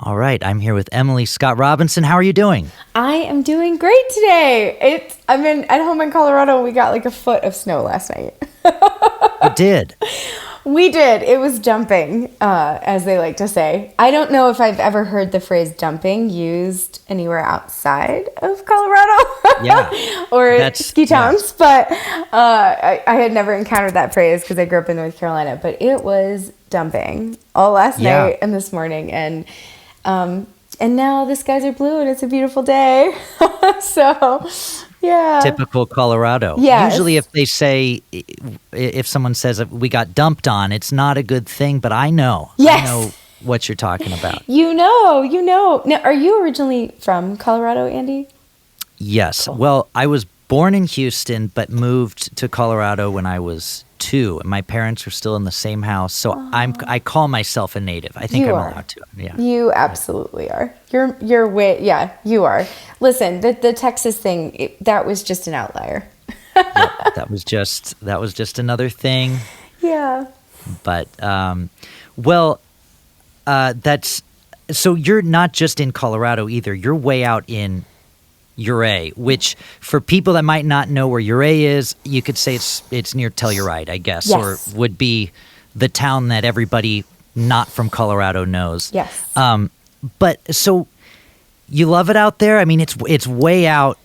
All right, I'm here with Emily Scott Robinson. How are you doing? I am doing great today. I'm at home in Colorado, and we got like a foot of snow last night. You did. We did. It was dumping, as they like to say. I don't know if I've ever heard the phrase dumping used anywhere outside of Colorado Yeah. or ski towns, but I had never encountered that phrase because I grew up in North Carolina. But it was dumping all last night and this morning, and now the skies are blue and it's a beautiful day. So, yeah. Typical Colorado. Yes. Usually if someone says we got dumped on, it's not a good thing, but I know. Yes. I know what you're talking about. You know. Now, are you originally from Colorado, Andy? Yes. Well, I was born in Houston, but moved to Colorado when I was 2. My parents were still in the same house, so I call myself a native. I think I'm allowed to. Yeah. You absolutely are. You're way, yeah, you are. Listen, the Texas thing, that was just an outlier. Yep, that was just another thing. Yeah. But that's so you're not just in Colorado either. You're way out in Ouray, which for people that might not know where Ouray is, you could say it's near Telluride, I guess, Yes. or would be the town that everybody not from Colorado knows. Yes. But so you love it out there? I mean, it's way out.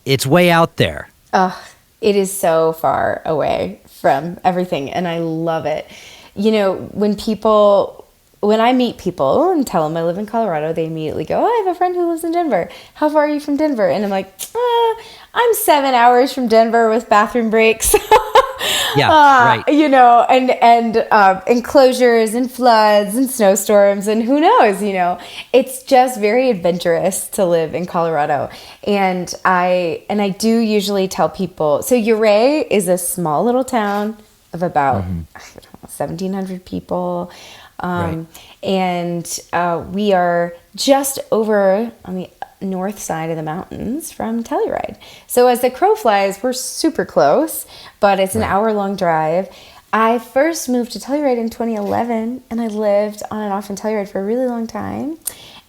It's way out there. It is so far away from everything, and I love it. You know, when I meet people and tell them I live in Colorado, they immediately go, I have a friend who lives in Denver. How far are you from Denver? And I'm like, I'm 7 hours from Denver with bathroom breaks. Yeah, right. You know, and enclosures and floods and snowstorms and who knows, you know. It's just very adventurous to live in Colorado. And I do usually tell people, so Ouray is a small little town of about 1,700 people. Right. And we are just over on the north side of the mountains from Telluride. So as the crow flies, we're super close, but it's an hour-long drive. I first moved to Telluride in 2011, and I lived on and off in Telluride for a really long time.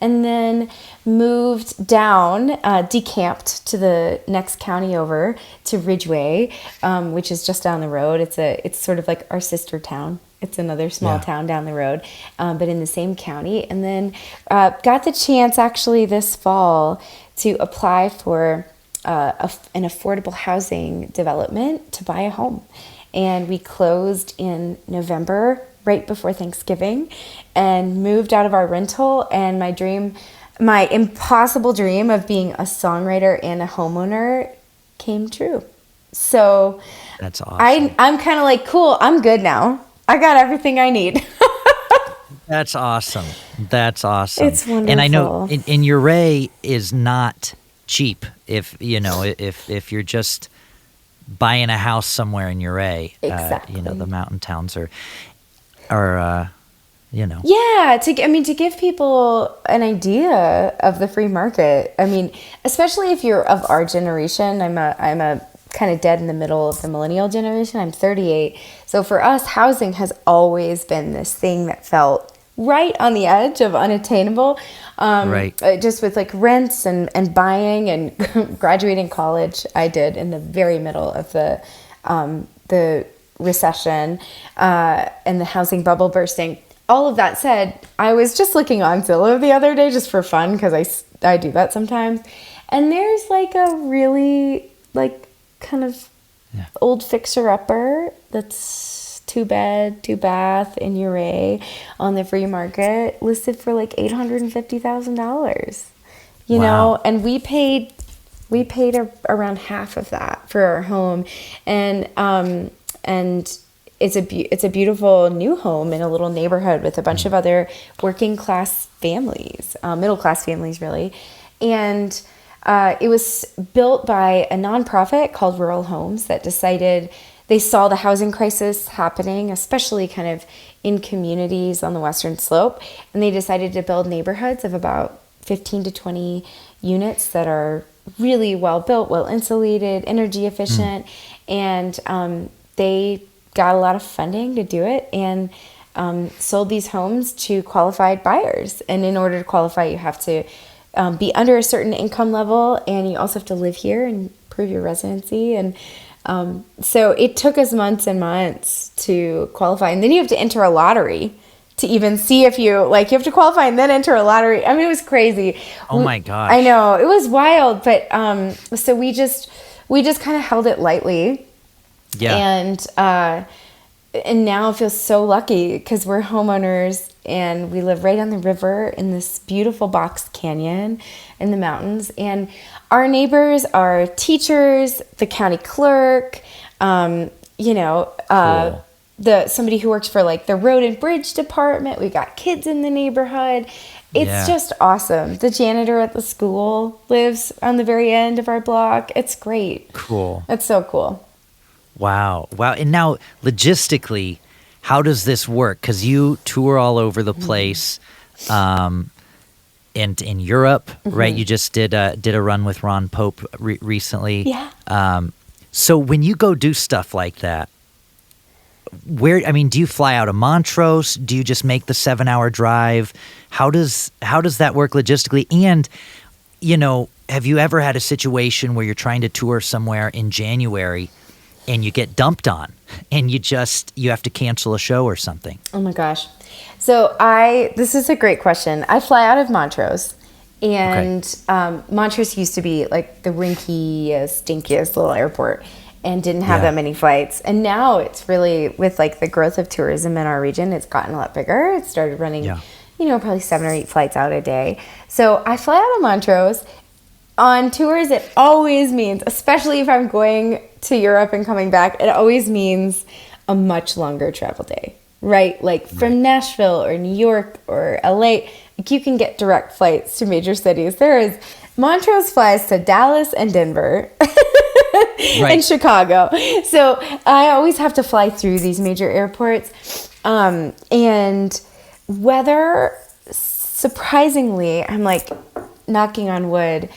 And then moved down, decamped to the next county over to Ridgway, which is just down the road. It's sort of like our sister town. It's another small town down the road, but in the same county. And then got the chance actually this fall to apply for an affordable housing development to buy a home. And we closed in November, right before Thanksgiving, and moved out of our rental. And my impossible dream of being a songwriter and a homeowner came true. So That's awesome. I'm kind of like, cool, I'm good now. I got everything I need. That's awesome. That's awesome. It's wonderful. And I know in Ouray is not cheap if you're just buying a house somewhere in Ouray. Exactly. The mountain towns are. Yeah, to give people an idea of the free market. I mean, especially if you're of our generation. I'm a kind of dead in the middle of the millennial generation. I'm 38. So for us, housing has always been this thing that felt right on the edge of unattainable. Right. Just with like rents and buying and graduating college, I did in the very middle of the recession and the housing bubble bursting. All of that said, I was just looking on Zillow the other day just for fun because I do that sometimes. And there's like a really like kind of old fixer-upper that's 2-bed, 2-bath in Ouray on the free market, listed for like $850,000. You know, and we paid around half of that for our home, and it's a beautiful new home in a little neighborhood with a bunch of other working class families, middle class families really, and. It was built by a nonprofit called Rural Homes that decided they saw the housing crisis happening, especially kind of in communities on the Western Slope. And they decided to build neighborhoods of about 15 to 20 units that are really well built, well insulated, energy efficient. And they got a lot of funding to do it. And sold these homes to qualified buyers. And in order to qualify, you have to be under a certain income level, and you also have to live here and prove your residency. And so it took us months and months to qualify. And then you have to enter a lottery to even see if you have to qualify and then enter a lottery. I mean, it was crazy. Oh my gosh. I know, it was wild, but so we just kind of held it lightly. Yeah. And now I feel so lucky because we're homeowners and we live right on the river in this beautiful box canyon in the mountains. And our neighbors are teachers, the county clerk, Cool. somebody who works for the road and bridge department. We got kids in the neighborhood. It's just awesome. The janitor at the school lives on the very end of our block. It's great. Cool. It's so cool. Wow. And now, logistically, how does this work? Because you tour all over the place, and in Europe, right? You just did a run with Ron Pope recently. Yeah. So when you go do stuff like that, do you fly out of Montrose? Do you just make the 7-hour drive? How does that work logistically? And, have you ever had a situation where you're trying to tour somewhere in January and you get dumped on and you have to cancel a show or something? Oh my gosh. So this is a great question. I fly out of Montrose, and Montrose used to be the rinkiest, stinkiest little airport and didn't have that many flights. And now it's really, with the growth of tourism in our region, it's gotten a lot bigger. It started running, probably 7 or 8 flights out a day. So I fly out of Montrose. On tours, it always means, especially if I'm going to Europe and coming back, it always means a much longer travel day, right? From Nashville or New York or LA, you can get direct flights to major cities. Montrose flies to Dallas and Denver and Chicago. So I always have to fly through these major airports. And weather, surprisingly, I'm knocking on wood,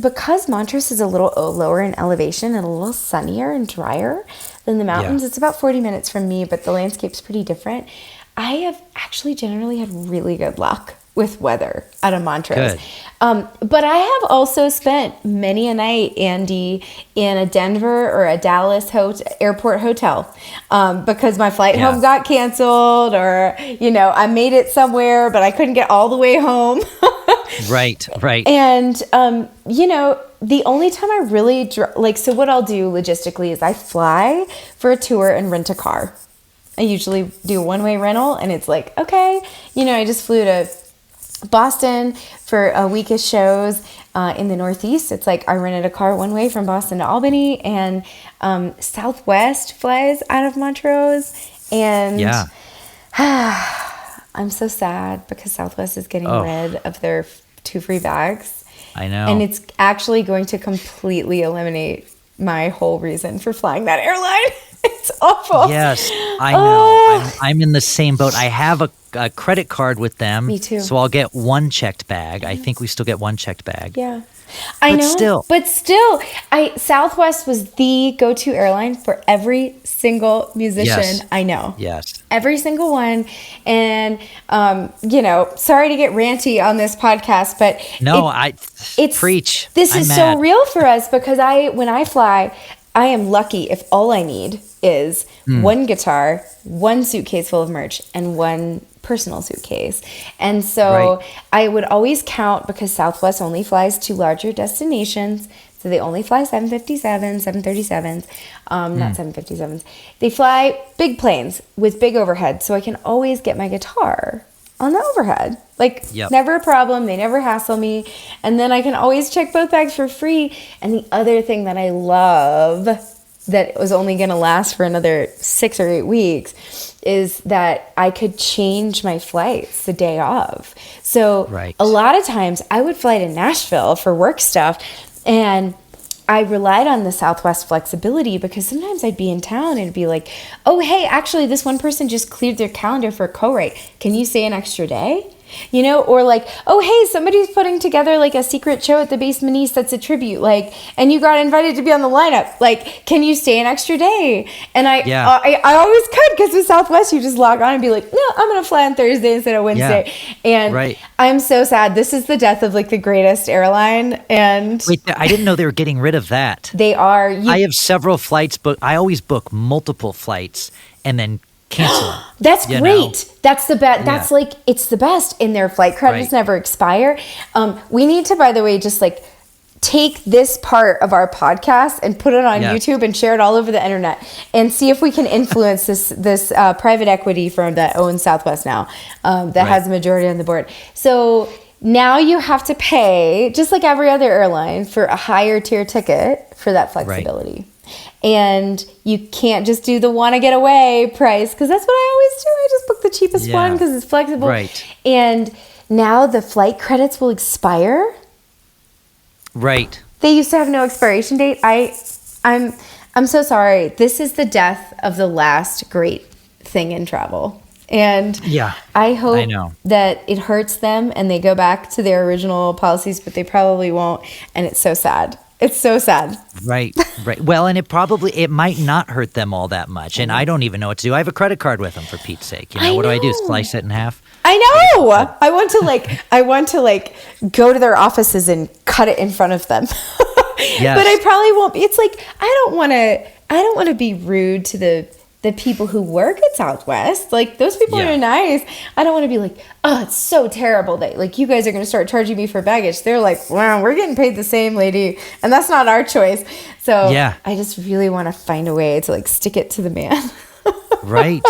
because Montrose is a little lower in elevation and a little sunnier and drier than the mountains. It's about 40 minutes from me, but the landscape's pretty different. I have actually generally had really good luck with weather out of Montrose. Good. But I have also spent many a night, Andy, in a Denver or a Dallas airport hotel because my flight home got canceled, or, I made it somewhere, but I couldn't get all the way home. Right. And, the only time I really, so what I'll do logistically is I fly for a tour and rent a car. I usually do a one-way rental, and it's okay, I just flew to Boston for a week of shows in the Northeast. It's I rented a car one way from Boston to Albany, and Southwest flies out of Montrose. And I'm so sad because Southwest is getting rid of their 2 free bags. I know. And it's actually going to completely eliminate my whole reason for flying that airline. It's awful. Yes, I know. I'm in the same boat. I have a credit card with them. Me too. So I'll get one checked bag. I think we still get one checked bag. Yeah. I know. But still, Southwest was the go-to airline for every single musician I know. Yes. Every single one. And, sorry to get ranty on this podcast, but it's preach. This is so real for us because when I fly, I am lucky if all I need is one guitar, one suitcase full of merch, and one personal suitcase. And so I would always count, because Southwest only flies to larger destinations. So they only fly 757s, 737s, not 757s. They fly big planes with big overhead. So I can always get my guitar on the overhead. Never a problem. They never hassle me. And then I can always check both bags for free. And the other thing that I love that was only going to last for another 6 or 8 weeks is that I could change my flights the day of. So a lot of times I would fly to Nashville for work stuff, and I relied on the Southwest flexibility because sometimes I'd be in town and it'd be oh, hey, actually this one person just cleared their calendar for a co-write. Can you stay an extra day? You know, or like, oh, hey, somebody's putting together like a secret show at the Basement East that's a tribute, like, and you got invited to be on the lineup. Like, can you stay an extra day? And I always could, because with Southwest, you just log on and be like, no, I'm going to fly on Thursday instead of Wednesday. And I'm so sad. This is the death of like the greatest airline. And wait, I didn't know they were getting rid of that. They are. I have several flights booked. I always book multiple flights and then cancel. That's great. Know? That's the best. That's like, it's the best. And their flight credits never expire. We need to, by the way, just like take this part of our podcast and put it on YouTube and share it all over the internet and see if we can influence this private equity firm that owns Southwest now, that has a majority on the board. So now you have to pay, just like every other airline, for a higher tier ticket for that flexibility. And you can't just do the want to get away price, because that's what I always do. I just book the cheapest one because it's flexible. And now the flight credits will expire. They used to have no expiration date. I'm so sorry. This is the death of the last great thing in travel. And I hope that it hurts them and they go back to their original policies, but they probably won't. And it's so sad. It's so sad. Right. Well, and it might not hurt them all that much. And I don't even know what to do. I have a credit card with them, for Pete's sake. You know, what do I do? Slice it in half? I know. I want to go to their offices and cut it in front of them. But I probably won't be. It's like, I don't want to be rude to the people who work at Southwest. Like, those people are nice. I don't want to be like, oh, it's so terrible that like you guys are going to start charging me for baggage. They're like, wow, we're getting paid the same, lady, and that's not our choice. So I just really want to find a way to like stick it to the man. Right.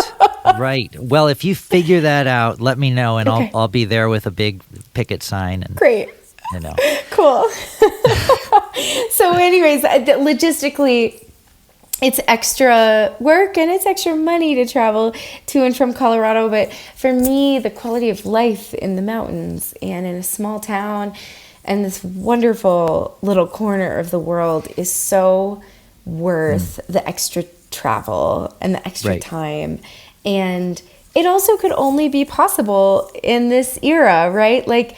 Well, if you figure that out, let me know, and I'll be there with a big picket sign. And, great. You know. Cool. So anyways, logistically, it's extra work and it's extra money to travel to and from Colorado. But for me, the quality of life in the mountains and in a small town and this wonderful little corner of the world is so worth the extra travel and the extra time. And it also could only be possible in this era, right? Like,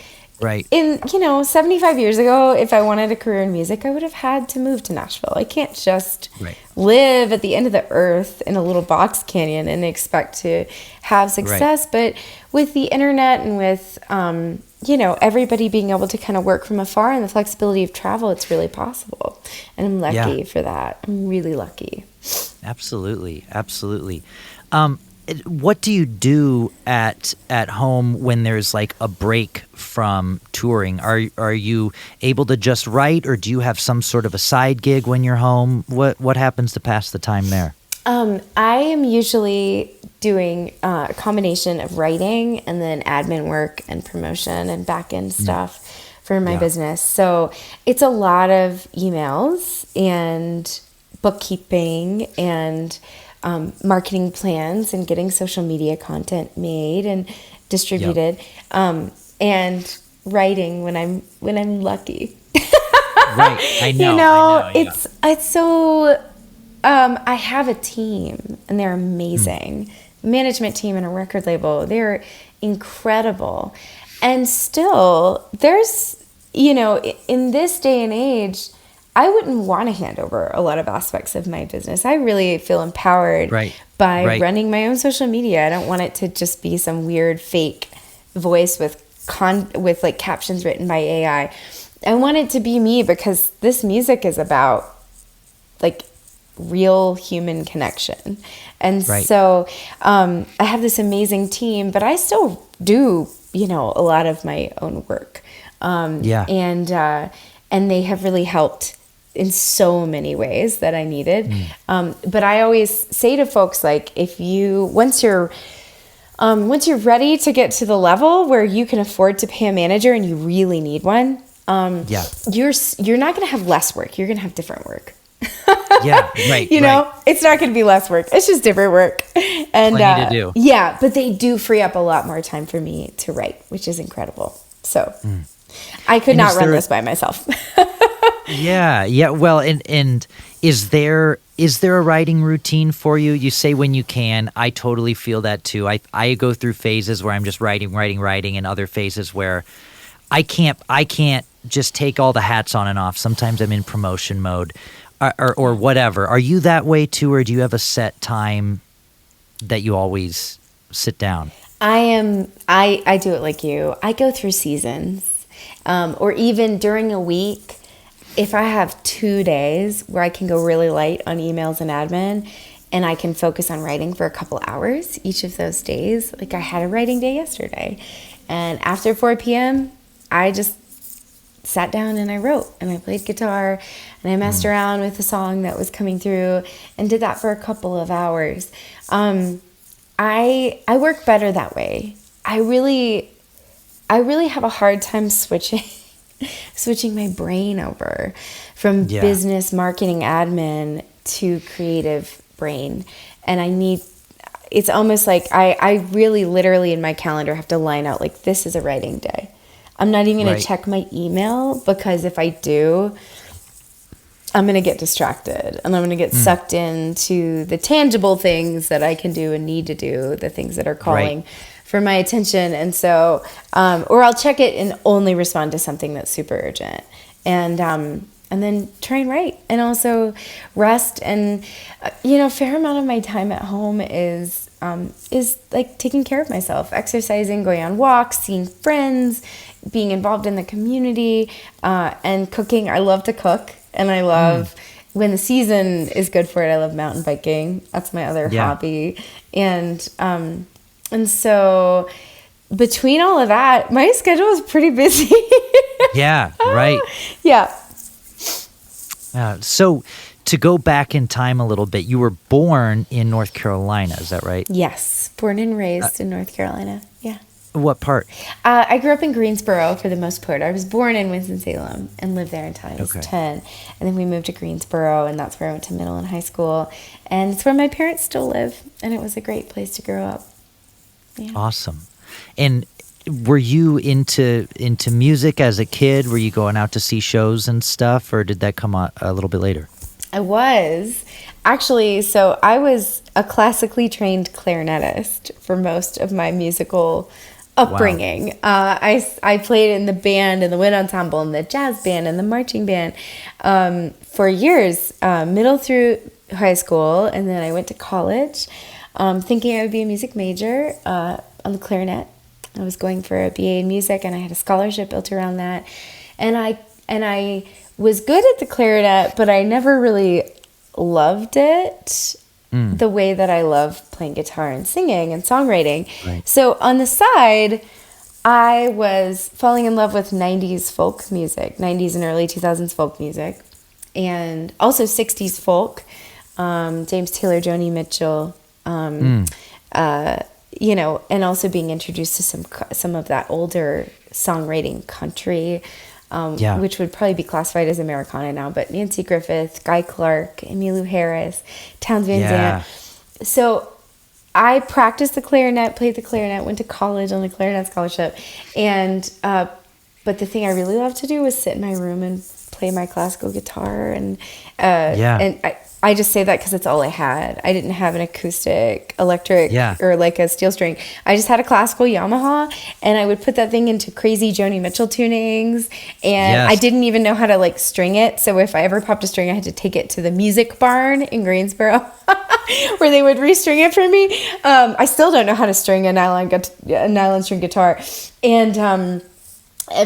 in, 75 years ago, if I wanted a career in music, I would have had to move to Nashville. I can't just live at the end of the earth in a little box canyon and expect to have success. But with the internet and with, everybody being able to kind of work from afar and the flexibility of travel, it's really possible. And I'm lucky for that. I'm really lucky. Absolutely. What do you do at home when there's like a break from touring? Are you able to just write, or do you have some sort of a side gig when you're home? What happens to pass the time there? I am usually doing a combination of writing and then admin work and promotion and back end stuff for my business. So it's a lot of emails and bookkeeping and marketing plans and getting social media content made and distributed, and writing when I'm lucky. I know. It's so. I have a team and they're amazing. Management team and a record label. They're incredible, and still there's in this day and age, I wouldn't want to hand over a lot of aspects of my business. I really feel empowered by running my own social media. I don't want it to just be some weird fake voice with like captions written by AI. I want it to be me, because this music is about like real human connection. And so I have this amazing team, but I still do, a lot of my own work. And they have really helped in so many ways that I needed. But I always say to folks, like, once you're ready to get to the level where you can afford to pay a manager and you really need one, you're not going to have less work. You're going to have different work. It's not going to be less work. It's just different work. And plenty to do. Yeah, but they do free up a lot more time for me to write, which is incredible. So I could not run this by myself. Yeah. Well, and is there a writing routine for you? You say when you can. I totally feel that too. I go through phases where I'm just writing, and other phases where I can't just take all the hats on and off. Sometimes I'm in promotion mode, or whatever. Are you that way too, or do you have a set time that you always sit down? I do it like you. I go through seasons, or even during a week. If I have 2 days where I can go really light on emails and admin, and I can focus on writing for a couple hours each of those days, like I had a writing day yesterday, and after 4 p.m., I just sat down and I wrote, and I played guitar, and I messed around with the song that was coming through, and did that for a couple of hours. I work better that way. I really have a hard time switching my brain over from business, marketing, admin to creative brain. And it's almost like I really literally in my calendar have to line out like, this is a writing day. I'm not even going to check my email, because if I do, I'm going to get distracted, and I'm going to get sucked into the tangible things that I can do and need to do, the things that are calling for my attention. And so, or I'll check it and only respond to something that's super urgent, and then try and write, and also rest. And, a fair amount of my time at home is like taking care of myself, exercising, going on walks, seeing friends, being involved in the community, and cooking. I love to cook, and I love when the season is good for it. I love mountain biking. That's my other hobby. And so between all of that, my schedule is pretty busy. Yeah, right. Yeah. So to go back in time a little bit, you were born in North Carolina, is that right? Yes, born and raised in North Carolina. Yeah. What part? I grew up in Greensboro for the most part. I was born in Winston-Salem and lived there until I was 10. And then we moved to Greensboro, and that's where I went to middle and high school. And it's where my parents still live, and it was a great place to grow up. Yeah. Awesome. And were you into music as a kid? Were you going out to see shows and stuff, or did that come a little bit later? I was. Actually, so I was a classically trained clarinetist for most of my musical upbringing. Wow. I played in the band and the wind ensemble and the jazz band and the marching band for years, middle through high school, and then I went to college thinking I would be a music major on the clarinet. I was going for a BA in music, and I had a scholarship built around that. And I was good at the clarinet, but I never really loved it the way that I love playing guitar and singing and songwriting. Right. So on the side, I was falling in love with 90s folk music, 90s and early 2000s folk music, and also 60s folk, James Taylor, Joni Mitchell, and also being introduced to some of that older songwriting country, which would probably be classified as Americana now, but Nancy Griffith, Guy Clark, Emmylou Harris, Townes Van Zandt. So I practiced the clarinet, played the clarinet, went to college on a clarinet scholarship, and but the thing I really loved to do was sit in my room and play my classical guitar, and I just say that because it's all I had. I didn't have an acoustic, electric, or like a steel string. I just had a classical Yamaha, and I would put that thing into crazy Joni Mitchell tunings, and I didn't even know how to like string it. So if I ever popped a string, I had to take it to the music barn in Greensboro where they would restring it for me. I still don't know how to string a nylon string guitar. And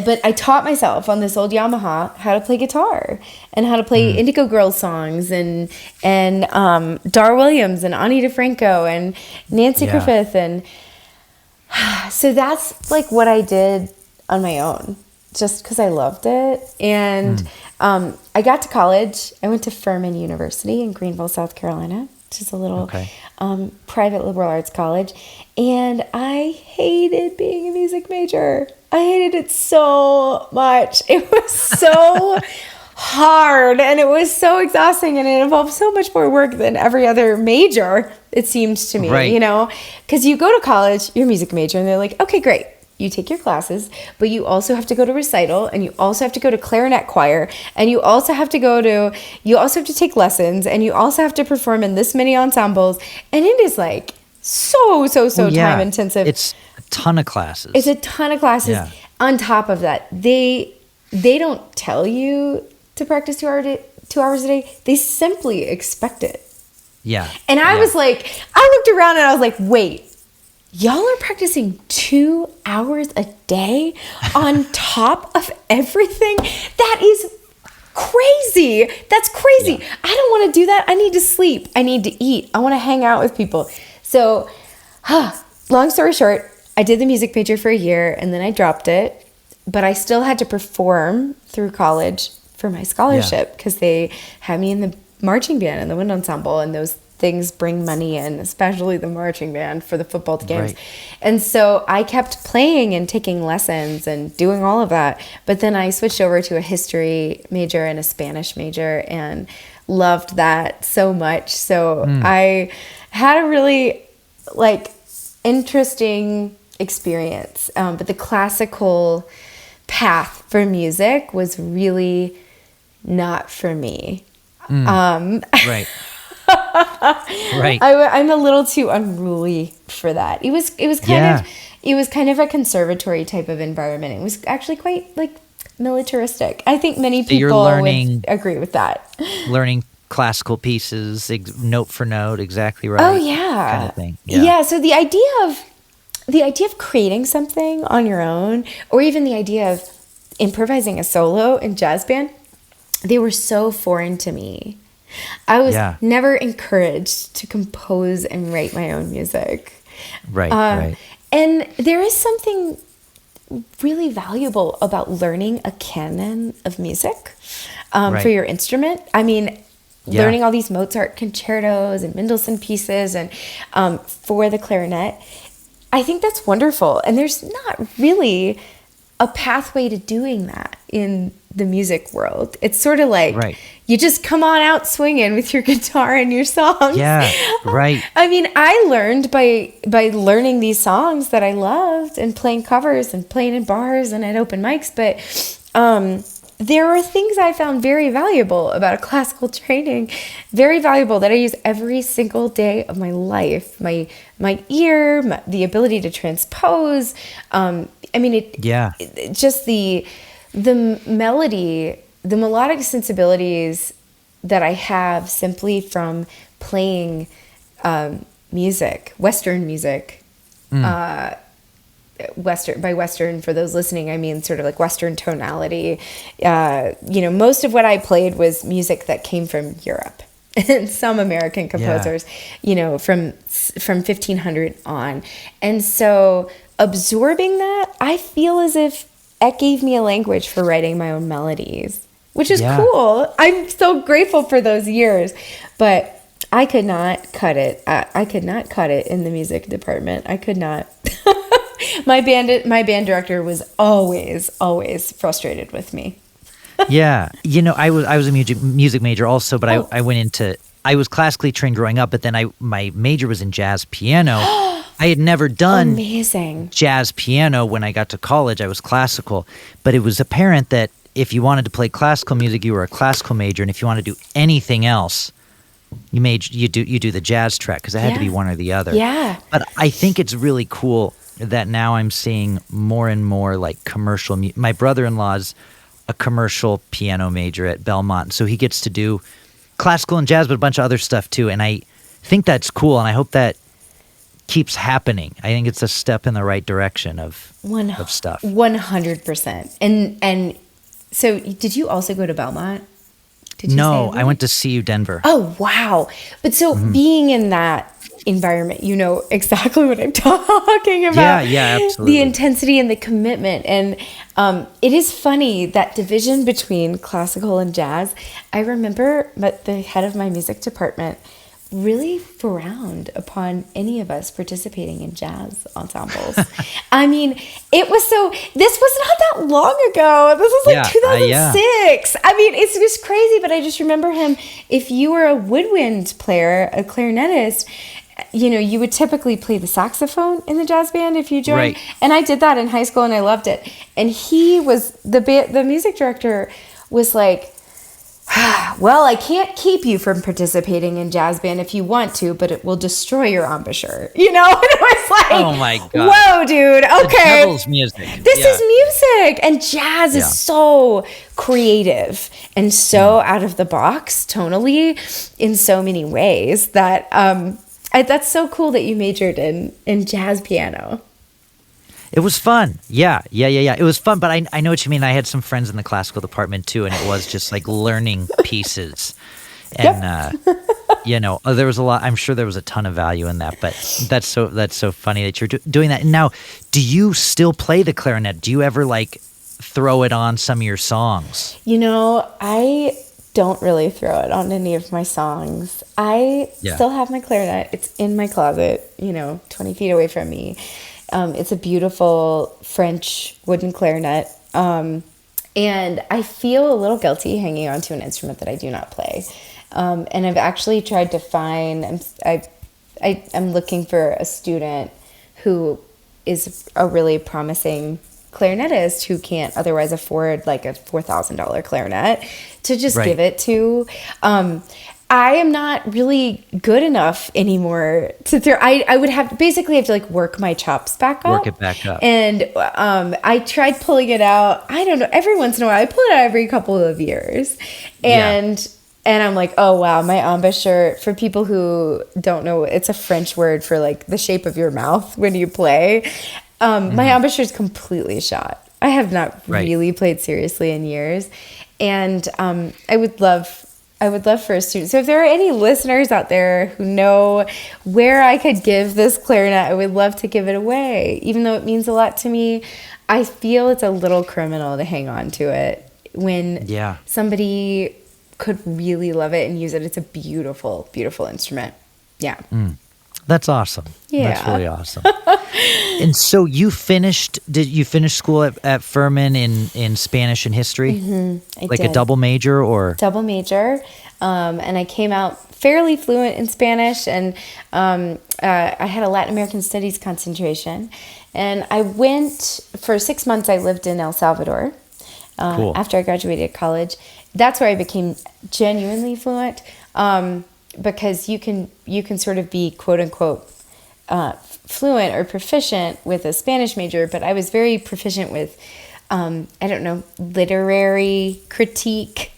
but I taught myself on this old Yamaha how to play guitar and how to play Indigo Girls songs and Dar Williams and Ani DeFranco and Nancy Griffith, and so that's like what I did on my own, just because I loved it. And I got to college. I went to Furman University in Greenville, South Carolina, which is a little private liberal arts college, and I hated being a music major. I hated it so much. It was so hard, and it was so exhausting, and it involved so much more work than every other major, it seemed to me, because you go to college, you're a music major, and they're like, okay, great. you take your classes, but you also have to go to recital, and you also have to go to clarinet choir, and you also have to take lessons, and you also have to perform in this many ensembles, and it is like so time intensive. It's a ton of classes. It's a ton of classes. Yeah. On top of that, they don't tell you to practice 2 hours a day. They simply expect it. Yeah. And I was like, I looked around and I was like, wait, y'all are practicing 2 hours a day on top of everything? That is crazy. That's crazy. Yeah. I don't want to do that. I need to sleep. I need to eat. I want to hang out with people. So, long story short, I did the music major for a year and then I dropped it, but I still had to perform through college for my scholarship because they had me in the marching band and the wind ensemble, and those things bring money in, especially the marching band for the football games. Right. And so I kept playing and taking lessons and doing all of that. But then I switched over to a history major and a Spanish major and loved that so much. So I had a really interesting experience. But the classical path for music was really not for me. Right. Right. I'm a little too unruly for that. It was kind of a conservatory type of environment. It was actually quite militaristic. I think many people would agree with that. Learning classical pieces, note for note, exactly right. Oh yeah, kind of thing. Yeah. So the idea of creating something on your own, or even the idea of improvising a solo in jazz band, they were so foreign to me. I was never encouraged to compose and write my own music. Right, right. And there is something really valuable about learning a canon of music for your instrument. I mean, learning all these Mozart concertos and Mendelssohn pieces and for the clarinet, I think that's wonderful. And there's not really a pathway to doing that in the music world. It's sort of like you just come on out swinging with your guitar and your songs. Yeah, right. I mean, I learned by learning these songs that I loved and playing covers and playing in bars and at open mics. But there are things I found very valuable about a classical training, very valuable, that I use every single day of my life. My ear, the ability to transpose. Just the melody, the melodic sensibilities that I have simply from playing music, Western music. By Western, for those listening, I mean sort of like Western tonality. Most of what I played was music that came from Europe and some American composers, from 1500 on. And so absorbing that, I feel as if it gave me a language for writing my own melodies, which is cool. I'm so grateful for those years, but I could not cut it. I could not cut it in the music department. I could not. My band director was always frustrated with me. Yeah. I was a music major also, but I was classically trained growing up, but then my major was in jazz piano. I had never done jazz piano when I got to college. I was classical, but it was apparent that if you wanted to play classical music, you were a classical major, and if you wanted to do anything else, you do the jazz track, because it had to be one or the other. Yeah. But I think it's really cool that now I'm seeing more and more commercial. My brother-in-law's a commercial piano major at Belmont, so he gets to do classical and jazz, but a bunch of other stuff too. And I think that's cool, and I hope that keeps happening. I think it's a step in the right direction of stuff. 100%. And so, did you also go to Belmont? No, I went to CU Denver. Oh, wow. But so being in that environment, you know exactly what I'm talking about. Yeah, absolutely. The intensity and the commitment. And it is funny, that division between classical and jazz. I remember the head of my music department really frowned upon any of us participating in jazz ensembles. I mean, this was not that long ago. This was 2006. I mean, it's just crazy, but I just remember him, if you were a woodwind player, a clarinetist, you would typically play the saxophone in the jazz band if you joined. Right. And I did that in high school and I loved it. And he was, the music director was like, well, I can't keep you from participating in jazz band if you want to, but it will destroy your embouchure. And it was like, oh my God. Whoa, dude. Okay. The devil's music. This is music. And jazz is so creative and so out of the box tonally in so many ways that that's so cool that you majored in jazz piano. It was fun. Yeah. It was fun, but I know what you mean. I had some friends in the classical department too, and it was just like learning pieces. And, there was a lot, I'm sure there was a ton of value in that, but that's so funny that you're doing that. And now, do you still play the clarinet? Do you ever like throw it on some of your songs? I don't really throw it on any of my songs. I still have my clarinet. It's in my closet, 20 feet away from me. It's a beautiful French wooden clarinet. And I feel a little guilty hanging on to an instrument that I do not play. And I've actually tried to find, I'm looking for a student who is a really promising clarinetist who can't otherwise afford like a $4,000 clarinet to just give it to. I am not really good enough anymore to throw. I would have to like work my chops back up. Work it back up. And I tried pulling it out. I don't know. Every once in a while, I pull it out every couple of years. And I'm like, oh, wow, my embouchure, for people who don't know, it's a French word for like the shape of your mouth when you play. My embouchure is completely shot. I have not really played seriously in years. And I would love for a student. So if there are any listeners out there who know where I could give this clarinet, I would love to give it away. Even though it means a lot to me, I feel it's a little criminal to hang on to it when somebody could really love it and use it. It's a beautiful, beautiful instrument. Yeah. That's awesome. Yeah. That's really awesome. And so did you finish school at Furman in Spanish and history? Mm-hmm. Like a double major or? Double major. And I came out fairly fluent in Spanish, and I had a Latin American studies concentration. And I went, for 6 months, I lived in El Salvador after I graduated college. That's where I became genuinely fluent. Because you can sort of be quote unquote fluent or proficient with a Spanish major, but I was very proficient with literary critique.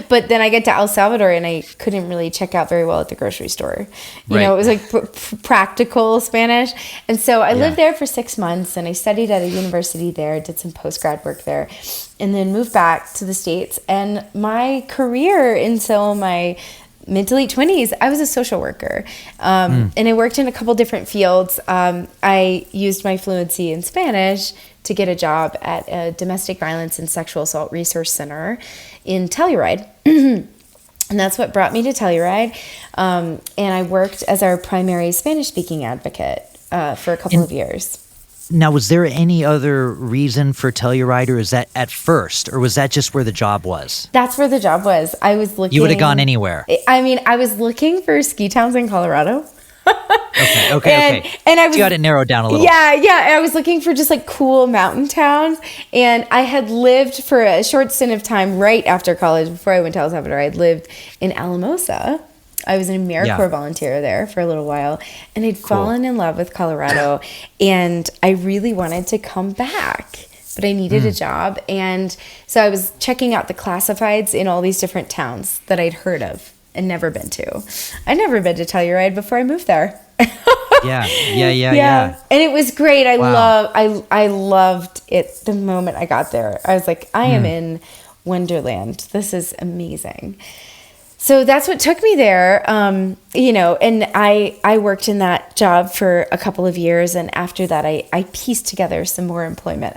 But then I get to El Salvador and I couldn't really check out very well at the grocery store. It was like practical Spanish. And so I lived there for 6 months and I studied at a university there, did some post-grad work there, and then moved back to the States. And my career until my mid to late 20s, I was a social worker. And I worked in a couple different fields. I used my fluency in Spanish to get a job at a domestic violence and sexual assault resource center in Telluride. And that's what brought me to Telluride. And I worked as our primary Spanish-speaking advocate for a couple of years. Now, was there any other reason for Telluride, or is that at first, or was that just where the job was? That's where the job was. I was looking. You would have gone anywhere. I mean, I was looking for ski towns in Colorado. Okay. And I was, so you got it narrowed down a little. Yeah. I was looking for just like cool mountain towns. And I had lived for a short stint of time right after college, before I went to El Salvador. I'd lived in Alamosa. I was an AmeriCorps volunteer there for a little while, and I'd fallen in love with Colorado, and I really wanted to come back, but I needed a job. And so I was checking out the classifieds in all these different towns that I'd heard of and never been to. I'd never been to Telluride before I moved there. Yeah. And it was great. I loved it the moment I got there. I was like, I am in Wonderland. This is amazing. So that's what took me there, and I worked in that job for a couple of years, and after that, I pieced together some more employment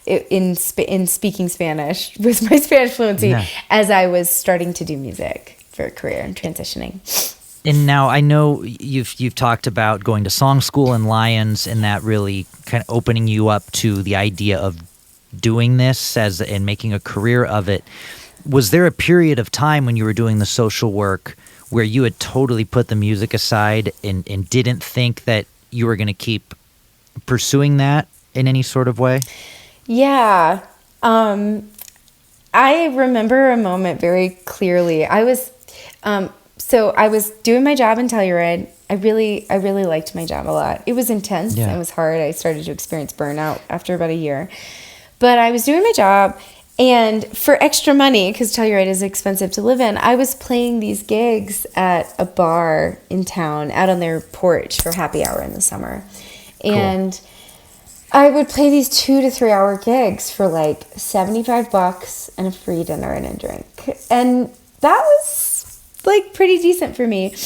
in speaking Spanish with my Spanish fluency as I was starting to do music for a career and transitioning. And now I know you've talked about going to song school in Lyons, and that really kind of opening you up to the idea of doing this and making a career of it. Was there a period of time when you were doing the social work where you had totally put the music aside and didn't think that you were going to keep pursuing that in any sort of way? Yeah. I remember a moment very clearly. I was doing my job in Telluride. I really liked my job a lot. It was intense. Yeah. It was hard. I started to experience burnout after about a year. But I was doing my job, and for extra money, because Telluride is expensive to live in, I was playing these gigs at a bar in town out on their porch for happy hour in the summer. Cool. And I would play these 2 to 3 hour gigs for like $75 and a free dinner and a drink. And that was like pretty decent for me.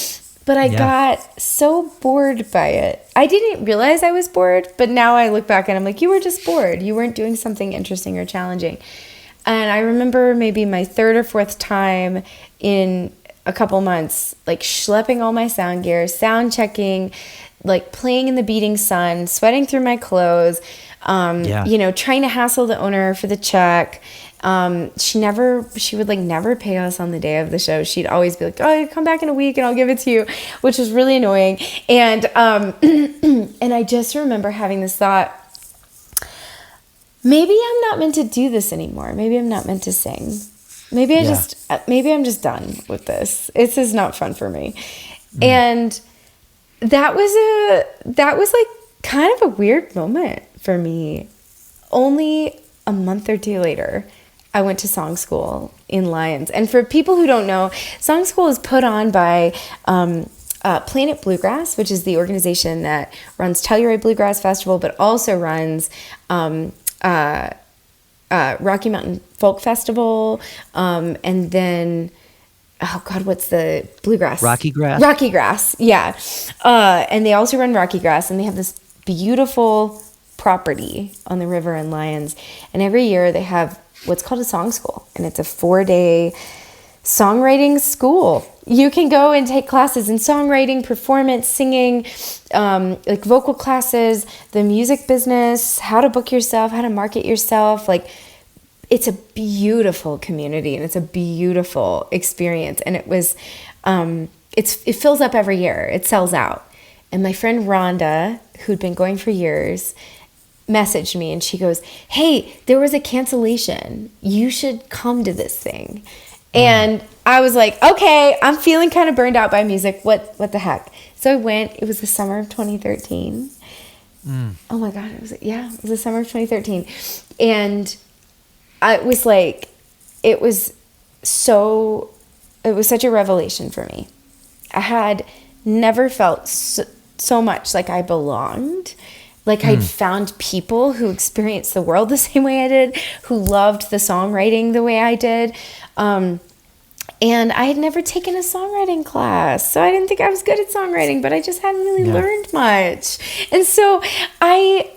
But I got so bored by it. I didn't realize I was bored, but now I look back and I'm like, you were just bored. You weren't doing something interesting or challenging. And I remember maybe my third or fourth time in a couple months, like schlepping all my sound gear, sound checking, like playing in the beating sun, sweating through my clothes, trying to hassle the owner for the check. She would like never pay us on the day of the show. She'd always be like, oh, come back in a week and I'll give it to you, which was really annoying. And, and I just remember having this thought, maybe I'm not meant to do this anymore. Maybe I'm not meant to sing. Maybe I'm just done with this. This is not fun for me. And that was like kind of a weird moment for me. Only a month or two later, I went to song school in Lyons. And for people who don't know, song school is put on by Planet Bluegrass, which is the organization that runs Telluride Bluegrass Festival, but also runs Rocky Mountain Folk Festival, and then, oh God, what's the bluegrass? Rocky Grass? Rocky Grass, yeah. And they also run Rocky Grass, and they have this beautiful property on the river in Lyons. And every year they have what's called a song school, and it's a 4-day songwriting school. You can go and take classes in songwriting, performance, singing, like vocal classes, the music business, how to book yourself, how to market yourself. Like, it's a beautiful community and it's a beautiful experience. And it was, it fills up every year. It sells out. And my friend Rhonda, who'd been going for years, messaged me and she goes, hey, there was a cancellation. You should come to this thing. And I was like, okay, I'm feeling kind of burned out by music. What the heck? So I went. It was the summer of 2013. Oh my God. It was the summer of 2013. And I was like, it was such a revelation for me. I had never felt so much like I belonged. Like I'd found people who experienced the world the same way I did, who loved the songwriting the way I did. And I had never taken a songwriting class, so I didn't think I was good at songwriting, but I just hadn't really learned much. And so I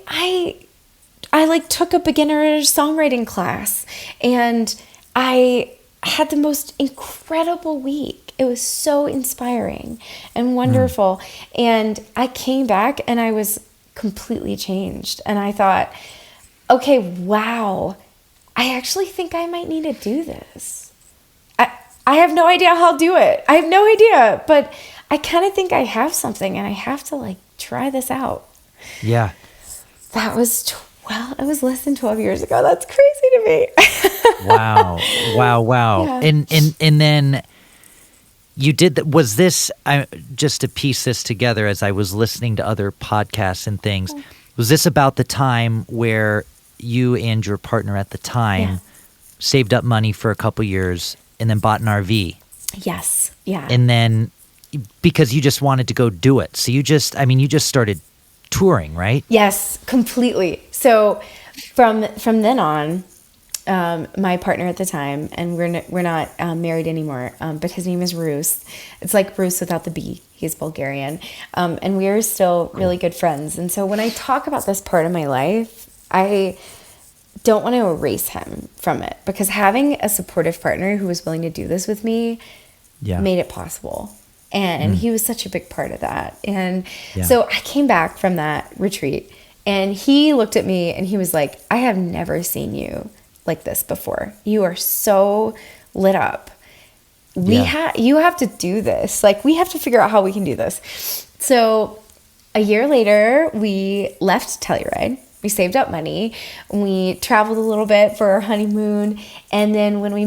like took a beginner songwriting class, and I had the most incredible week. It was so inspiring and wonderful. And I came back and I was completely changed. And I thought, okay, wow, I actually think I might need to do this. I have no idea how I'll do it. I have no idea, but I kind of think I have something and I have to like try this out. Yeah. That was it was less than 12 years ago. That's crazy to me. Wow. Yeah. And then you did that. Was this, just to piece this together as I was listening to other podcasts and things, was this about the time where you and your partner at the time saved up money for a couple years and then bought an RV? Yes. Yeah. And then because you just wanted to go do it. So you just started touring, right? Yes, completely. So from then on, my partner at the time, and we're not married anymore, but his name is Bruce. It's like Bruce without the B. He's Bulgarian. And we are still really good friends. And so when I talk about this part of my life, I don't want to erase him from it, because having a supportive partner who was willing to do this with me made it possible. And he was such a big part of that. And so I came back from that retreat, and he looked at me and he was like, I have never seen you like this before. You are so lit up. you have to do this. Like, we have to figure out how we can do this. So a year later, we left Telluride. We saved up money. We traveled a little bit for our honeymoon. And then when we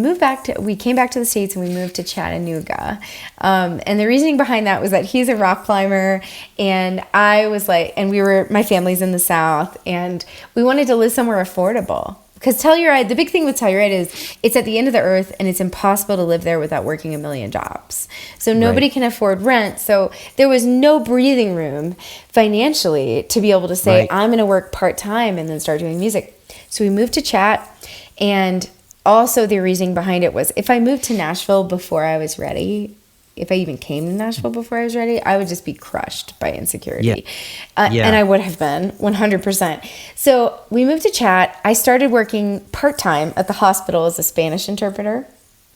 came back to the States and we moved to Chattanooga. And the reasoning behind that was that he's a rock climber. And I was like, my family's in the South, and we wanted to live somewhere affordable. Because Telluride, the big thing with Telluride is it's at the end of the earth, and it's impossible to live there without working a million jobs. So nobody can afford rent. So there was no breathing room financially to be able to say, I'm going to work part-time and then start doing music. So we moved to Chat. And also the reasoning behind it was, if I moved to Nashville before I was ready, if I even came to Nashville before I was ready, I would just be crushed by insecurity. And I would have been 100%. So we moved to Chat. I started working part-time at the hospital as a Spanish interpreter,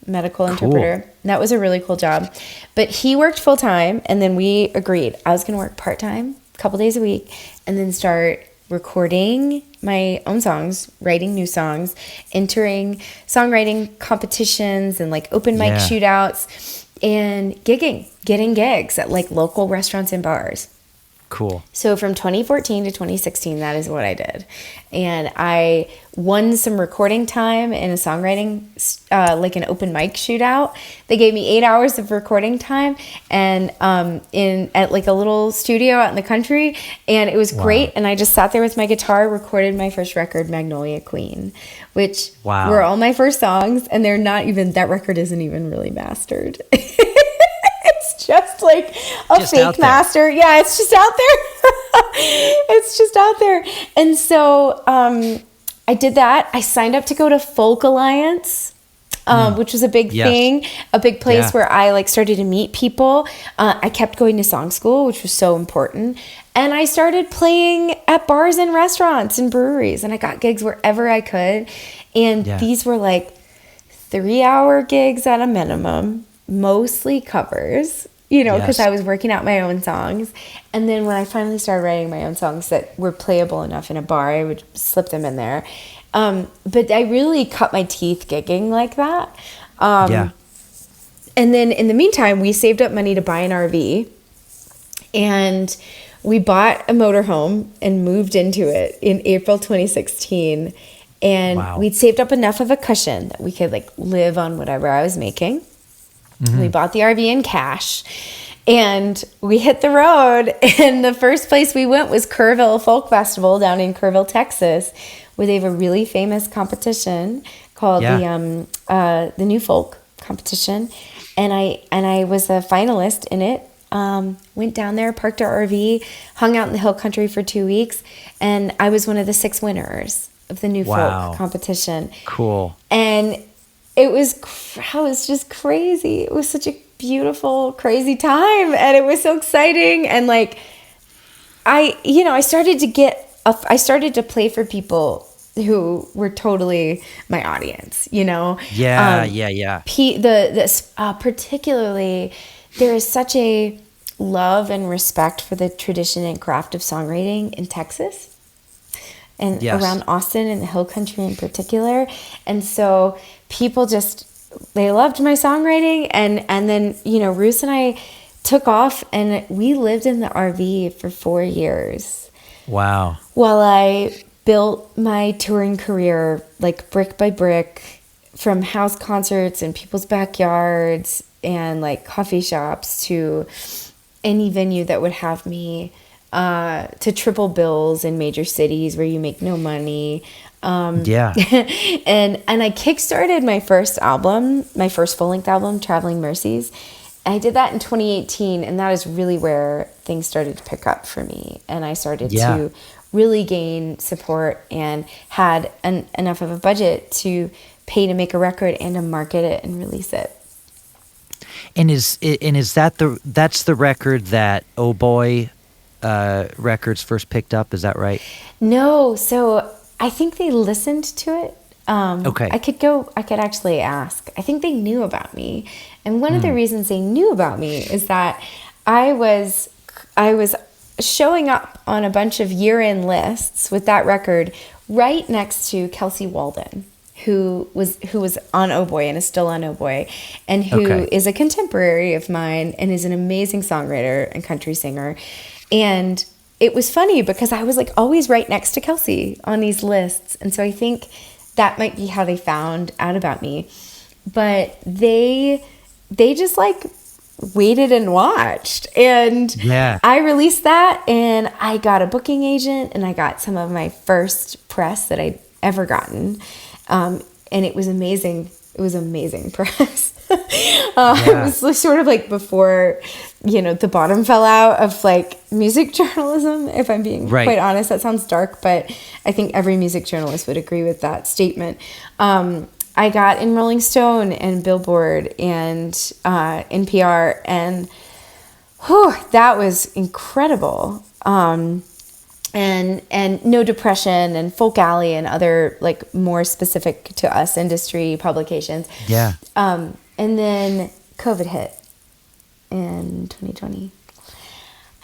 medical interpreter. And that was a really cool job. But he worked full-time, and then we agreed I was going to work part-time, a couple days a week, and then start recording my own songs, writing new songs, entering songwriting competitions and like open mic shootouts, and getting gigs at like local restaurants and bars. Cool. So from 2014 to 2016, that is what I did. And I won some recording time in a songwriting, like an open mic shootout. They gave me 8 hours of recording time and at like a little studio out in the country. And it was great. And I just sat there with my guitar, recorded my first record, Magnolia Queen, which were all my first songs. And that record isn't even really mastered. Just like a fake master. Yeah, it's just out there. It's just out there. And so I did that. I signed up to go to Folk Alliance, which was a big thing, a big place where I like started to meet people. I kept going to song school, which was so important. And I started playing at bars and restaurants and breweries, and I got gigs wherever I could. And these were like 3-hour gigs at a minimum, mostly covers, because I was working out my own songs. And then when I finally started writing my own songs that were playable enough in a bar, I would slip them in there. But I really cut my teeth gigging like that. And then in the meantime, we saved up money to buy an RV. And we bought a motorhome and moved into it in April 2016. And we'd saved up enough of a cushion that we could like live on whatever I was making. Mm-hmm. We bought the RV in cash, and we hit the road. And the first place we went was Kerrville Folk Festival down in Kerrville, Texas, where they have a really famous competition called the New Folk competition. And I was a finalist in it. Went down there, parked our RV, hung out in the hill country for 2 weeks, and I was one of the 6 winners of the New Folk competition. Cool. And it was just crazy. It was such a beautiful, crazy time, and it was so exciting. And like, I started to play for people who were totally my audience. Particularly, there is such a love and respect for the tradition and craft of songwriting in Texas. And around Austin and the hill country in particular. And so people they loved my songwriting. And then, Ruth and I took off, and we lived in the RV for 4 years. Wow. While I built my touring career, like brick by brick, from house concerts in people's backyards and like coffee shops to any venue that would have me, to triple bills in major cities where you make no money. And I kickstarted my first album, my first full-length album, Traveling Mercies. I did that in 2018, and that is really where things started to pick up for me. And I started to really gain support and had enough of a budget to pay to make a record and to market it and release it. And is that's the record that Oh Boy Records first picked up? Is that right? No, so I think they listened to it. Okay. I could actually ask. I think they knew about me. And one of the reasons they knew about me is that I was showing up on a bunch of year-end lists with that record right next to Kelsey Walden, who was on oboe and is still on oboe, and who is a contemporary of mine and is an amazing songwriter and country singer. And it was funny because I was like always right next to Kelsey on these lists, and so I think that might be how they found out about me. But they just like waited and watched, and I released that, and I got a booking agent, and I got some of my first press that I'd ever gotten. And it was amazing. It was amazing press. It was sort of like before, the bottom fell out of like music journalism, if I'm being quite honest. That sounds dark, but I think every music journalist would agree with that statement. I got in Rolling Stone and Billboard and NPR, and that was incredible. And No Depression and Folk Alley and other like more specific to us industry publications. Yeah. And then COVID hit in 2020.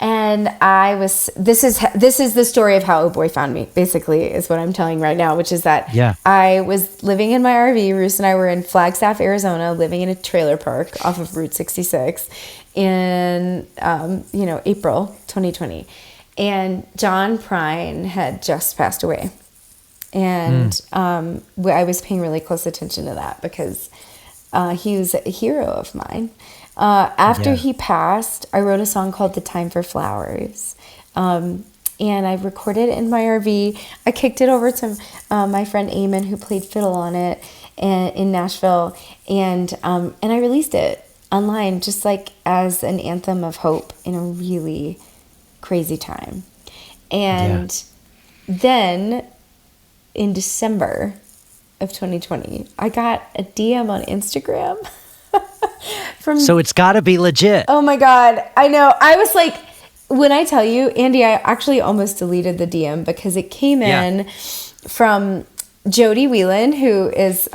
And this is the story of how Oh Boy found me, basically, is what I'm telling right now, which is that I was living in my RV. Roos and I were in Flagstaff, Arizona, living in a trailer park off of Route 66 in, April 2020. And John Prine had just passed away. And I was paying really close attention to that because he was a hero of mine. After he passed, I wrote a song called The Time for Flowers. And I recorded it in my RV. I kicked it over to my friend Eamon, who played fiddle on it in Nashville. And I released it online just like as an anthem of hope in a really crazy time. And then in December of 2020, I got a DM on Instagram so it's got to be legit. Oh my God. I know. I was like, when I tell you, Andy, I actually almost deleted the DM because it came in from Jody Whelan, who is,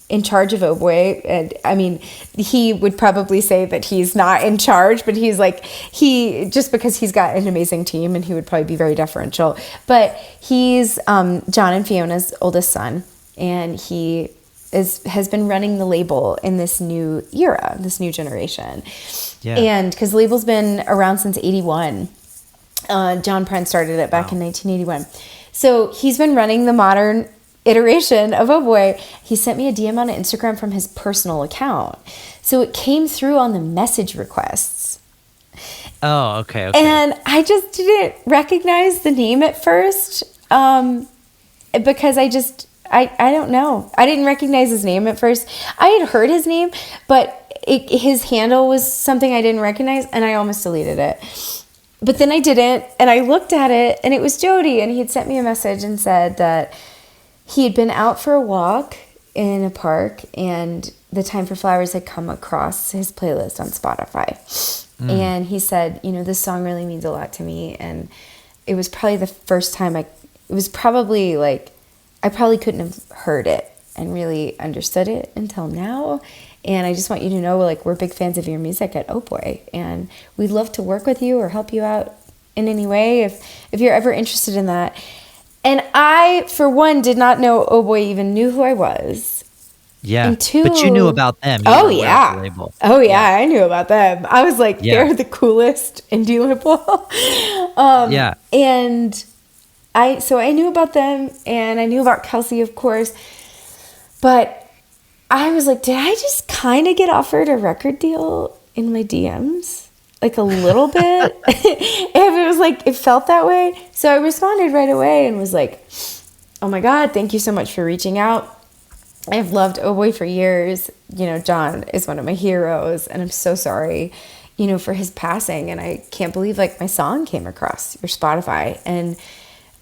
in charge of Oboe. And I mean, he would probably say that he's not in charge, but he's like, just because he's got an amazing team, and he would probably be very deferential, but he's John and Fiona's oldest son. And he has been running the label in this new era, this new generation. And because the label's been around since 81. John Prine started it back in 1981. So he's been running the modern iteration of Oboe. He sent me a DM on Instagram from his personal account. So it came through on the message requests. Oh, okay. And I just didn't recognize the name at first because I don't know. I didn't recognize his name at first. I had heard his name, but his handle was something I didn't recognize, and I almost deleted it. But then I didn't, and I looked at it, and it was Jody, and he had sent me a message and said that he had been out for a walk in a park, and The Time for Flowers had come across his playlist on Spotify. And he said, this song really means a lot to me, and it was probably the first time I probably couldn't have heard it and really understood it until now. And I just want you to know, we're big fans of your music at Oh Boy, and we'd love to work with you or help you out in any way if you're ever interested in that. And I, for one, did not know Oh Boy even knew who I was. Yeah, and two, but you knew about them. Oh yeah, I knew about them. I was like, they're the coolest indie label. And I knew about them, and I knew about Kelsey, of course, but I was like, did I just kind of get offered a record deal in my DMs? Like a little bit? It felt that way. So I responded right away and was like, oh my God, thank you so much for reaching out. I've loved Oh Boy for years. John is one of my heroes, and I'm so sorry, for his passing. And I can't believe my song came across your Spotify, and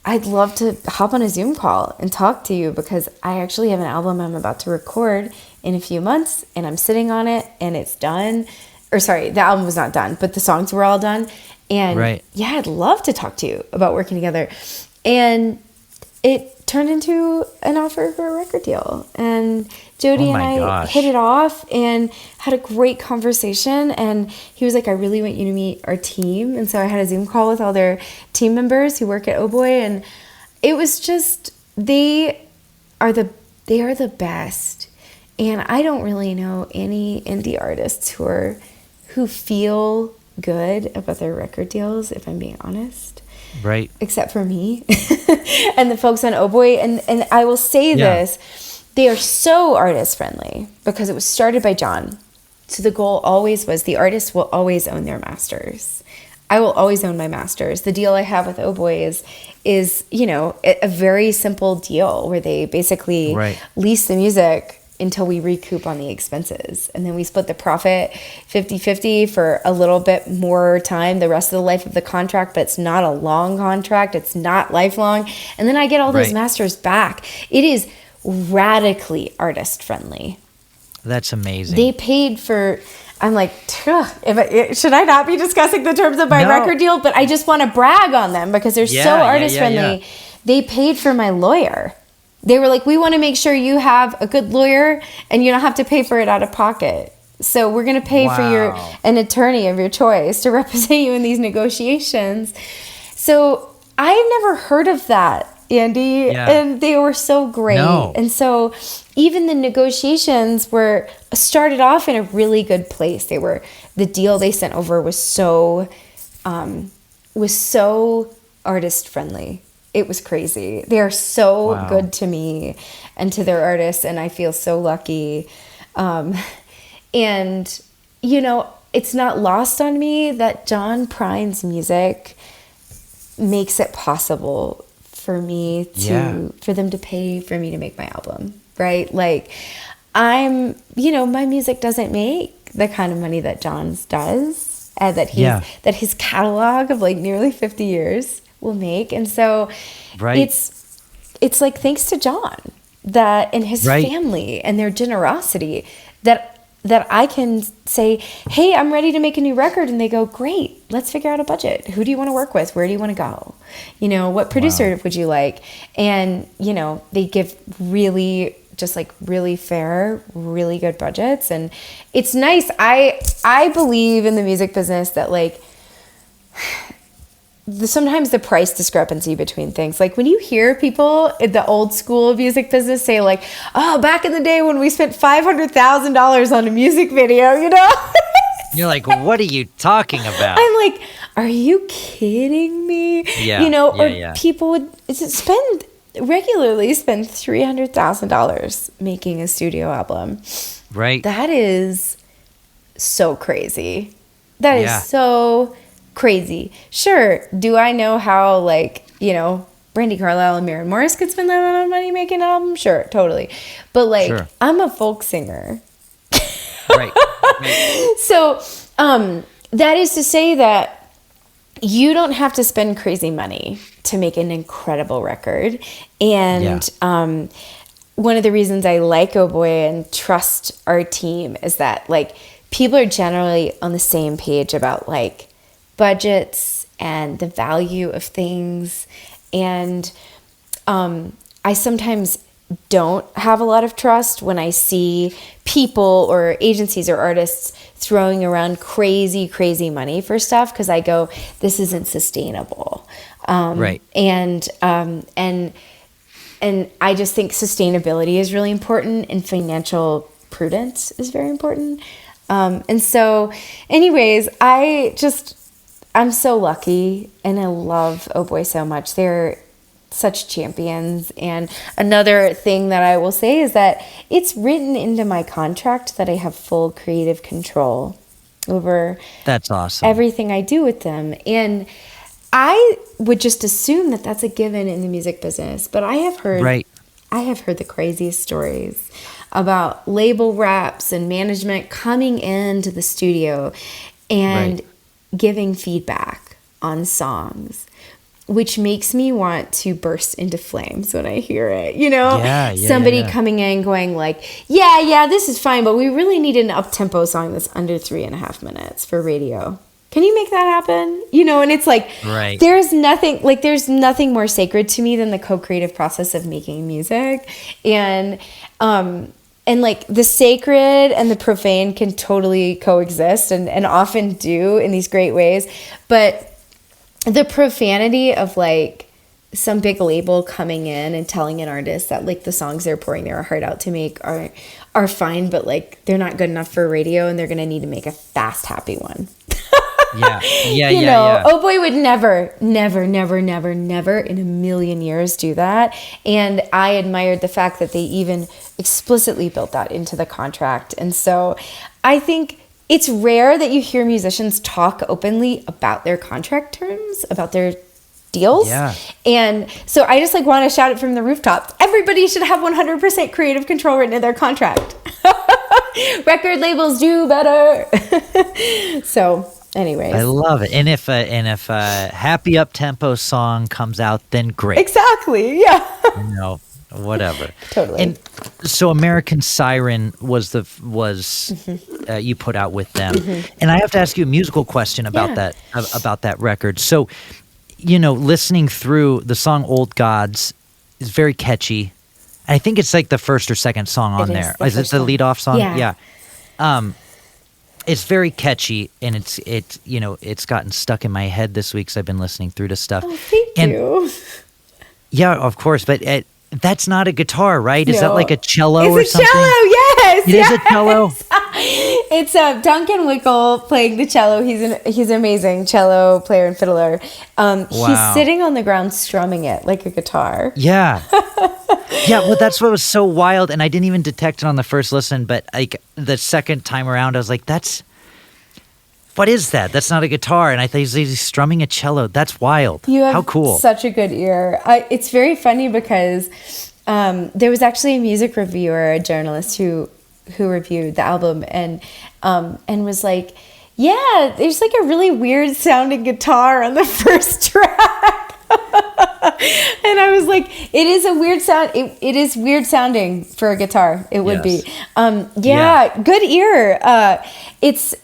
I'd love to hop on a Zoom call and talk to you because I actually have an album I'm about to record in a few months, and I'm sitting on it, and it's done. Or sorry, the album was not done, but the songs were all done. And I'd love to talk to you about working together. And it turned into an offer for a record deal. And Jody and I hit it off and had a great conversation. And he was like, I really want you to meet our team. And so I had a Zoom call with all their team members who work at Oh Boy. And it was just, they are the best. And I don't really know any indie artists who feel good about their record deals, if I'm being honest. Right. Except for me and the folks on Oh Boy. And I will say this, they are so artist friendly because it was started by John. So the goal always was the artist will always own their masters. I will always own my masters. The deal I have with Oh Boy is a very simple deal where they basically lease the music until we recoup on the expenses. And then we split the profit 50-50 for a little bit more time, the rest of the life of the contract, but it's not a long contract. It's not lifelong. And then I get all those masters back. It is radically artist friendly. That's amazing. They paid for, I'm like, should I not be discussing the terms of my record deal? But I just want to brag on them because they're so artist friendly. They paid for my lawyer. They were like, we want to make sure you have a good lawyer and you don't have to pay for it out of pocket. So we're going to pay for an attorney of your choice to represent you in these negotiations. So I've never heard of that, Andy, and they were so great. No. And so even the negotiations were started off in a really good place. The deal they sent over was so artist friendly. It was crazy. They are so good to me and to their artists, and I feel so lucky. And, it's not lost on me that John Prine's music makes it possible for me for them to pay for me to make my album, right? Like, my music doesn't make the kind of money that John's does, and that his catalog of like nearly 50 years will make. And so it's like thanks to John and his family and their generosity that I can say, hey, I'm ready to make a new record. And they go, great, let's figure out a budget. Who do you want to work with? Where do you want to go? What producer would you like? And, they give really fair, really good budgets. And it's nice. I believe in the music business that like, sometimes the price discrepancy between things, like when you hear people in the old school music business say like, oh, back in the day when we spent $500,000 on a music video, You're like, what are you talking about? I'm like, are you kidding me? Yeah. People would spend $300,000 making a studio album. Right. That is so crazy. That is so crazy. Sure. Do I know how Brandy Carlisle and Maren Morris could spend that amount of money making an album? Sure, totally. But I'm a folk singer. Right. So that is to say that you don't have to spend crazy money to make an incredible record. And one of the reasons I like Oh Boy and trust our team is that people are generally on the same page about budgets and the value of things. And I sometimes don't have a lot of trust when I see people or agencies or artists throwing around crazy money for stuff, because I go, this isn't sustainable. Right. And I just think sustainability is really important, and financial prudence is very important. And so anyways, I'm so lucky, and I love Oh Boy so much. They're such champions. And another thing that I will say is that it's written into my contract that I have full creative control over That's awesome. everything I do with them. And I would just assume that that's a given in the music business, but I have heard the craziest stories about label reps and management coming into the studio and giving feedback on songs, which makes me want to burst into flames when I hear it. Somebody coming in going this is fine, but we really need an up-tempo song that's under 3.5 minutes for radio. Can you make that happen? And it's there's nothing more sacred to me than the co-creative process of making music. And the sacred and the profane can totally coexist and often do in these great ways. But the profanity of some big label coming in and telling an artist that like the songs they're pouring their heart out to make are fine, but like they're not good enough for radio and they're gonna need to make a fast, happy one. Yeah. Oh Boy would never in a million years do that. And I admired the fact that they even explicitly built that into the contract. And so I think it's rare that you hear musicians talk openly about their contract terms, about their deals. Yeah. And so I just like want to shout it from the rooftops. Everybody should have 100% creative control written in their contract. Record labels do better. So anyways. I love it. And if a happy up-tempo song comes out, then great. Exactly. Yeah. Whatever. Totally. And so American Siren was you put out with them. And I have to ask you a musical question about that record. So, listening through the song Old Gods is very catchy. I think it's like the first or second song on there. Is it the lead off song? Yeah. It's very catchy, and it's gotten stuck in my head this week because I've been listening through to stuff. Oh, thank you. Yeah, of course, but that's not a guitar, right? Is that like a cello or something? It's a cello, yes. It is a cello? It's Duncan Wickle playing the cello. He's an amazing cello player and fiddler. He's sitting on the ground strumming it like a guitar. Yeah. Yeah, well, that's what was so wild, and I didn't even detect it on the first listen, but like the second time around, I was like, what is that? That's not a guitar. And I thought he's strumming a cello. That's wild. How cool. Such a good ear. It's very funny because there was actually a music reviewer, a journalist who reviewed the album and was like, yeah, there's like a really weird sounding guitar on the first track. And I was like, it is a weird sound. It is weird sounding for a guitar. It would be. Good ear. It's,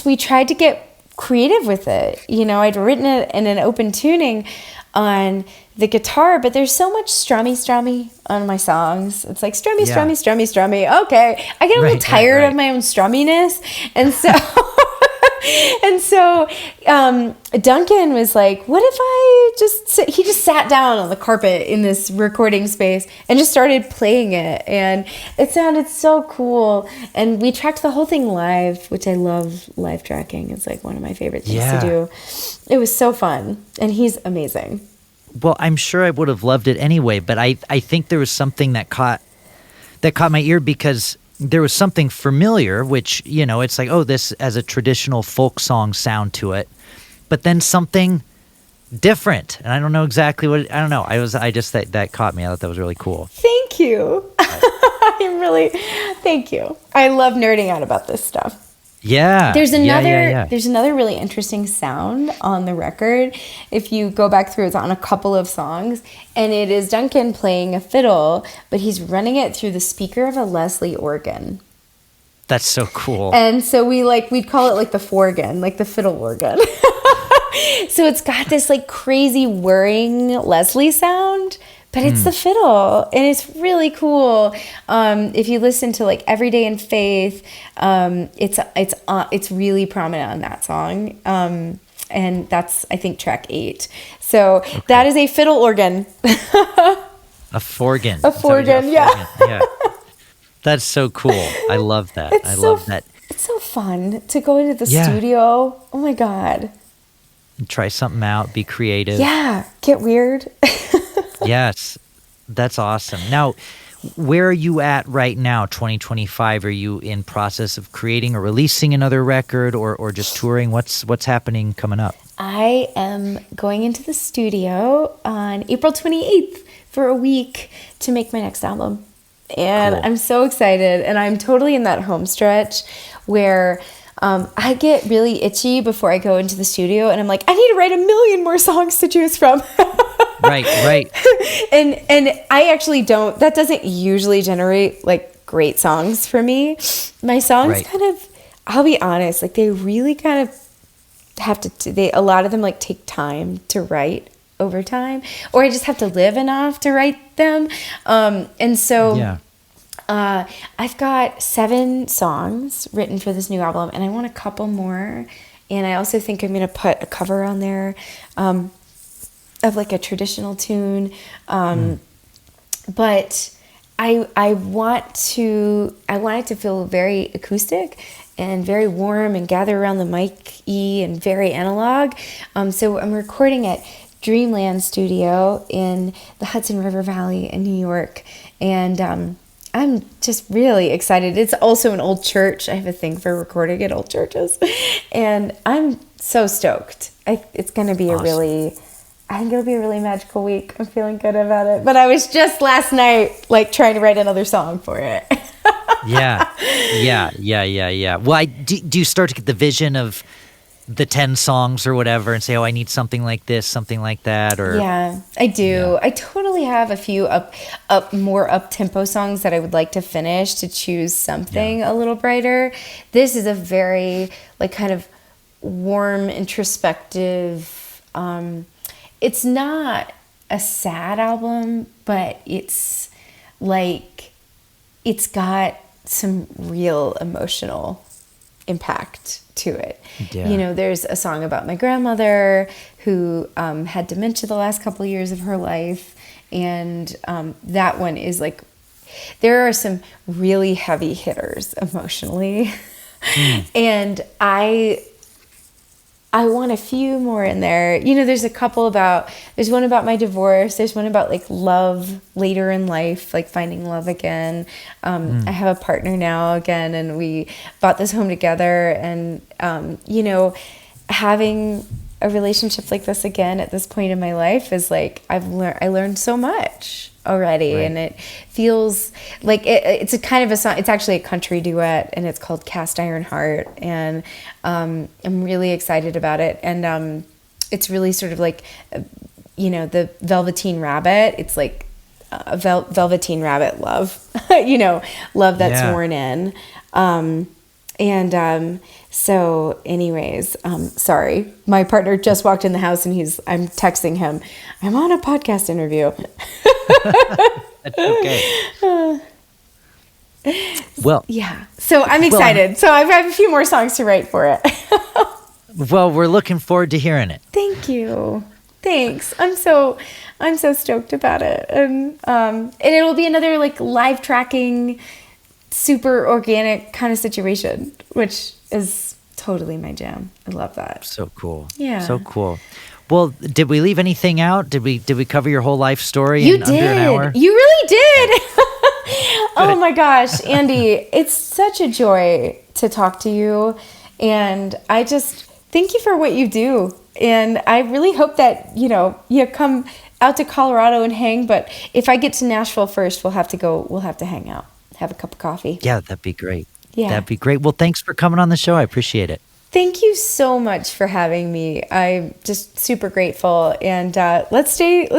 we tried to get creative with it. I'd written it in an open tuning on the guitar, but there's so much strummy on my songs. It's like strummy. Okay. I get a little tired of my own strumminess. And so... And so Duncan was like, what if I he just sat down on the carpet in this recording space and just started playing it. And it sounded so cool. And we tracked the whole thing live, which I love live tracking. It's like one of my favorite things to do. It was so fun. And he's amazing. Well, I'm sure I would have loved it anyway, but I think there was something that caught my ear because there was something familiar, which, it's like, oh, this has a traditional folk song sound to it, but then something different. And I don't know exactly what, I don't know. That caught me. I thought that was really cool. Thank you. Thank you. I love nerding out about this stuff. Yeah. There's another really interesting sound on the record. If you go back through, it's on a couple of songs, and it is Duncan playing a fiddle, but he's running it through the speaker of a Leslie organ. That's so cool. And so we'd call it like the forgan, like the fiddle organ. So it's got this like crazy whirring Leslie sound, but it's the fiddle, and it's really cool. If you listen to like Everyday in Faith, it's really prominent on that song, and that's I think track 8. So that is a fiddle organ. A forgan. A forgan, yeah. Yeah. That's so cool. I love that. I love that. It's so fun to go into the studio. Oh my God. Try something out. Be creative. Yeah. Get weird. Yes, that's awesome. Now, where are you at right now, 2025? Are you in process of creating or releasing another record or just touring? What's happening coming up? I am going into the studio on April 28th for a week to make my next album. And cool. I'm so excited. And I'm totally in that home stretch where I get really itchy before I go into the studio. And I'm like, I need to write 1 million more songs to choose from. Right. And I actually don't, that doesn't usually generate like great songs for me. My songs kind of, I'll be honest, like they really kind of have to, a lot of them like take time to write over time, or I just have to live enough to write them. And so I've got 7 songs written for this new album, and I want a couple more. And I also think I'm going to put a cover on there. like a traditional tune. But I want it to feel very acoustic and very warm and gather around the mic-y and very analog. So I'm recording at Dreamland Studio in the Hudson River Valley in New York. And I'm just really excited. It's also an old church. I have a thing for recording at old churches. And I'm so stoked. It's going to be I think it'll be a really magical week. I'm feeling good about it. But I was just last night, like, trying to write another song for it. Yeah. Well, do you start to get the vision of the 10 songs or whatever and say, oh, I need something like this, something like that? Or Yeah, I do. Yeah. I totally have a few more up-tempo songs that I would like to finish to choose something a little brighter. This is a very, like, kind of warm, introspective, it's not a sad album, but it's like, it's got some real emotional impact to it. Yeah. You know, there's a song about my grandmother who had dementia the last couple of years of her life. And that one is like, there are some really heavy hitters emotionally. And I want a few more in there. You know, there's one about my divorce. There's one about like love later in life, like finding love again. I have a partner now again, and we bought this home together. And, you know, having a relationship like this again at this point in my life is like, I learned so much already. Right. And it feels like it's a kind of a song. It's actually a country duet, and it's called Cast Iron Heart. And I'm really excited about it. And it's really sort of like, you know, the Velveteen Rabbit. It's like a Velveteen Rabbit love, you know, love that's worn in. So anyways, sorry, my partner just walked in the house and I'm texting him, I'm on a podcast interview. That's okay. Well, yeah, so I'm excited. So I have a few more songs to write for it. Well, we're looking forward to hearing it. Thank you. Thanks. I'm so stoked about it. And it'll be another like live tracking, super organic kind of situation, which is totally my jam. I love that. So cool. Yeah. So cool. Well, did we leave anything out? Did we cover your whole life story in under an hour? You really did. Oh my gosh, Andy, it's such a joy to talk to you. And I just thank you for what you do. And I really hope that, you know, you come out to Colorado and hang. But if I get to Nashville first, we'll have to hang out, have a cup of coffee. Yeah, that'd be great. Yeah. That'd be great. Well, thanks for coming on the show. I appreciate it. Thank you so much for having me. I'm just super grateful. And let's stay